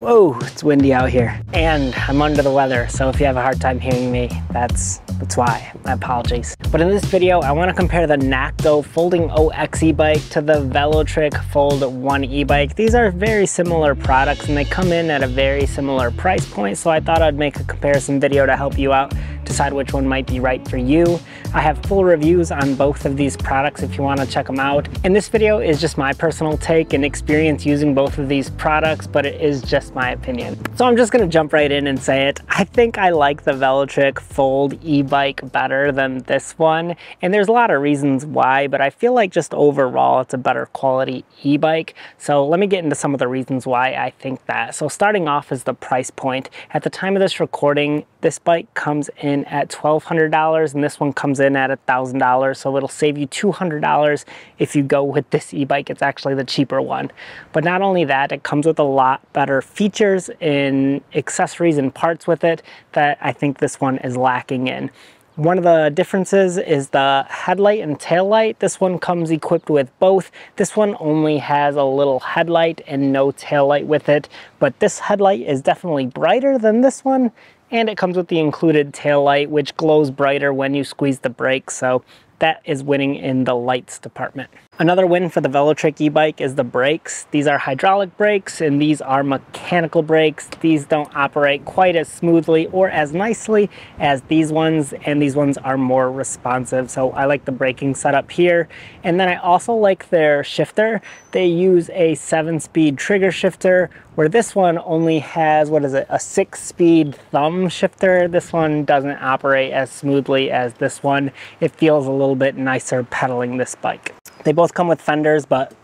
Whoa, it's windy out here and I'm under the weather, so if you have a hard time hearing me, that's why. My apologies. But in this video, I want to compare the Nakto Folding OX e-bike to the Velotric Fold 1 e-bike. These are very similar products and they come in at a very similar price point, so I thought I'd make a comparison video to help you out decide which one might be right for you. I have full reviews on both of these products if you want to check them out. And this video is just my personal take and experience using both of these products, but it is just my opinion. So I'm just going to jump right in and say it. I think I like the Velotric Fold e-bike better than this one. And there's a lot of reasons why, but I feel like just overall it's a better quality e-bike. So let me get into some of the reasons why I think that. So starting off is the price point. At the time of this recording, this bike comes in at $1,200 and this one comes in at $1,000, so it'll save you $200 if you go with this e-bike. It's actually the cheaper one. But not only that, it comes with a lot better features and accessories and parts with it that I think this one is lacking in. One of the differences is the headlight and tail light. This one comes equipped with both. This one only has a little headlight and no tail light with it, but this headlight is definitely brighter than this one. And it comes with the included tail light, which glows brighter when you squeeze the brakes, so that is winning in the lights department. Another win for the Velotric e-bike is the brakes. These are hydraulic brakes and these are mechanical brakes. These don't operate quite as smoothly or as nicely as these ones, and these ones are more responsive. So I like the braking setup here. And then I also like their shifter. They use a 7-speed trigger shifter, where this one only has, what is it, a 6-speed thumb shifter. This one doesn't operate as smoothly as this one. It feels a little bit nicer pedaling this bike. They both come with fenders, but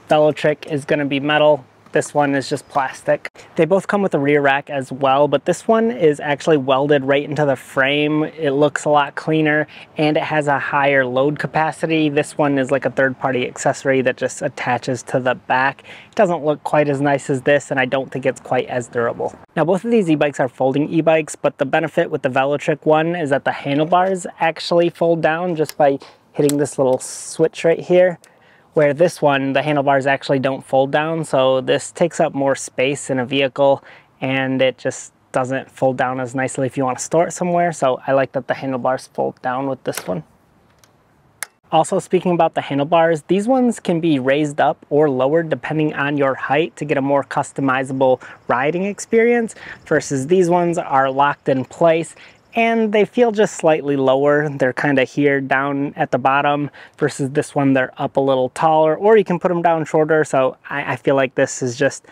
Velotric is going to be metal. This one is just plastic. They both come with a rear rack as well, but this one is actually welded right into the frame. It looks a lot cleaner and it has a higher load capacity. This one is like a third-party accessory that just attaches to the back. It doesn't look quite as nice as this, and I don't think it's quite as durable. Now, both of these e-bikes are folding e-bikes, but the benefit with the Velotric one is that the handlebars actually fold down just by hitting this little switch right here, where this one, the handlebars actually don't fold down. So this takes up more space in a vehicle and it just doesn't fold down as nicely if you want to store it somewhere. So I like that the handlebars fold down with this one. Also, speaking about the handlebars, these ones can be raised up or lowered depending on your height to get a more customizable riding experience, versus these ones are locked in place and they feel just slightly lower. They're kind of here down at the bottom, versus this one they're up a little taller, or you can put them down shorter. So I feel like this is just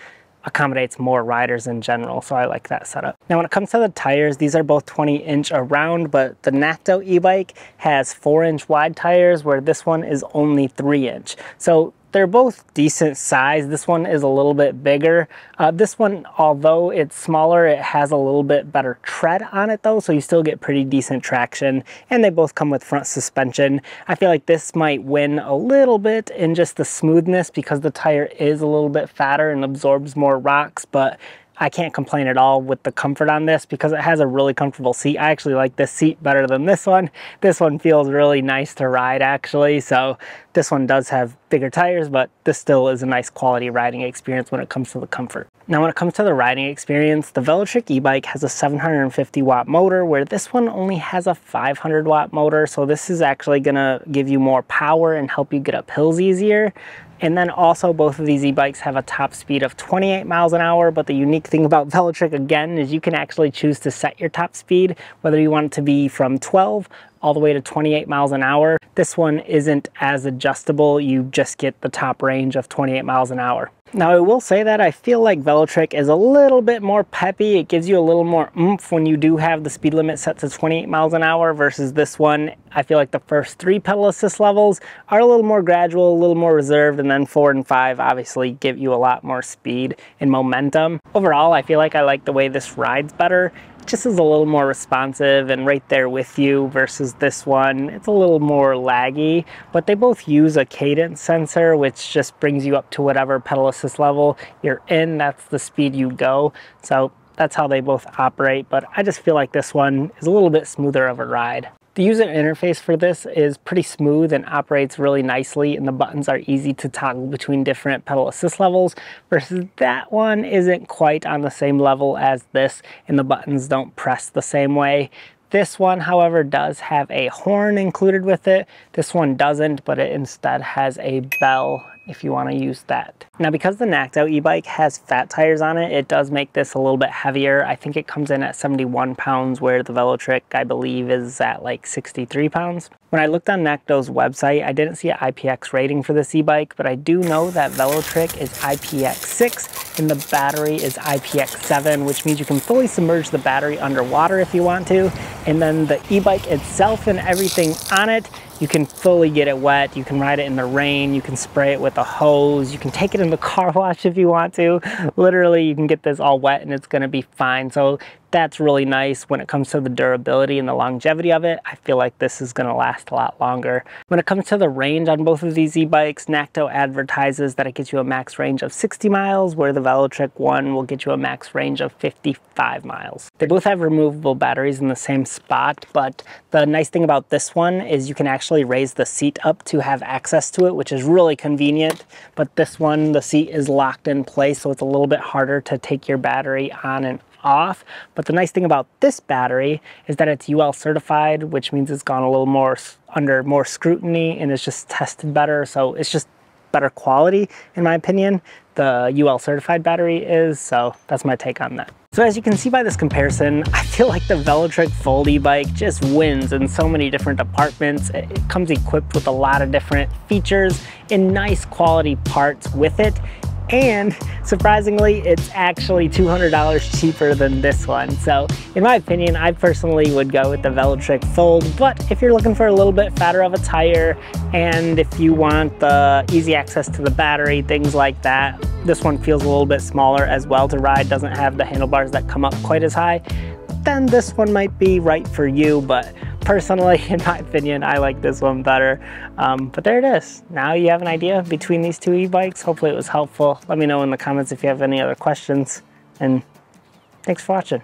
accommodates more riders in general, so I like that setup. Now when it comes to the tires, these are both 20-inch around, but the Nakto e-bike has 4-inch wide tires, where this one is only 3-inch. So they're both decent size. This one is a little bit bigger. This one, although it's smaller, it has a little bit better tread on it though, so you still get pretty decent traction, and they both come with front suspension. I feel like this might win a little bit in just the smoothness because the tire is a little bit fatter and absorbs more rocks, but I can't complain at all with the comfort on this because it has a really comfortable seat. I actually like this seat better than this one. This one feels really nice to ride actually. So this one does have bigger tires, but this still is a nice quality riding experience when it comes to the comfort. Now when it comes to the riding experience, the Velotric e-bike has a 750 watt motor, where this one only has a 500 watt motor. So this is actually gonna give you more power and help you get up hills easier. And then also both of these e-bikes have a top speed of 28 miles an hour, but the unique thing about Velotric again is you can actually choose to set your top speed, whether you want it to be from 12 all the way to 28 miles an hour. This one isn't as adjustable, you just get the top range of 28 miles an hour. Now I will say that I feel like Velotric is a little bit more peppy. It gives you a little more oomph when you do have the speed limit set to 28 miles an hour, versus this one, I feel like the first 3 pedal assist levels are a little more gradual, a little more reserved, and then 4 and 5 obviously give you a lot more speed and momentum. Overall, I feel like I like the way this rides better. Just is a little more responsive and right there with you, versus this one. It's a little more laggy, but they both use a cadence sensor, which just brings you up to whatever pedal assist level you're in. That's the speed you go. So that's how they both operate, but I just feel like this one is a little bit smoother of a ride. The user interface for this is pretty smooth and operates really nicely, and the buttons are easy to toggle between different pedal assist levels, versus that one isn't quite on the same level as this, and the buttons don't press the same way. This one, however, does have a horn included with it. This one doesn't, but it instead has a bell if you want to use that. Now, because the Nakto e-bike has fat tires on it, it does make this a little bit heavier. I think it comes in at 71 pounds, where the Velotric, I believe, is at like 63 pounds. When I looked on Nakto's website, I didn't see an IPX rating for this e-bike, but I do know that Velotric is IPX6 and the battery is IPX7, which means you can fully submerge the battery underwater if you want to. And then the e-bike itself and everything on it, you can fully get it wet. You can ride it in the rain. You can spray it with a hose. You can take it in the car wash if you want to. Literally, you can get this all wet and it's gonna be fine. So that's really nice when it comes to the durability and the longevity of it. I feel like this is gonna last a lot longer. When it comes to the range on both of these e-bikes, Nakto advertises that it gets you a max range of 60 miles, where the Velotric one will get you a max range of 55 miles. They both have removable batteries in the same spot, but the nice thing about this one is you can actually raise the seat up to have access to it, which is really convenient. But this one, the seat is locked in place, so it's a little bit harder to take your battery on and off. But the nice thing about this battery is that it's UL certified, which means it's gone a little more under more scrutiny and it's just tested better. So it's just better quality, in my opinion, the UL certified battery is. So that's my take on that. So as you can see by this comparison, I feel like the Velotric Fold e-bike just wins in so many different departments. It comes equipped with a lot of different features and nice quality parts with it. And surprisingly, it's actually $200 cheaper than this one. So in my opinion, I personally would go with the Velotric Fold. But if you're looking for a little bit fatter of a tire, and if you want the easy access to the battery, things like that, this one feels a little bit smaller as well to ride, doesn't have the handlebars that come up quite as high, then this one might be right for you. But personally, in my opinion, I like this one better. But there it is. Now you have an idea between these two e-bikes. Hopefully it was helpful. Let me know in the comments if you have any other questions. And thanks for watching.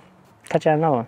Catch you on another one.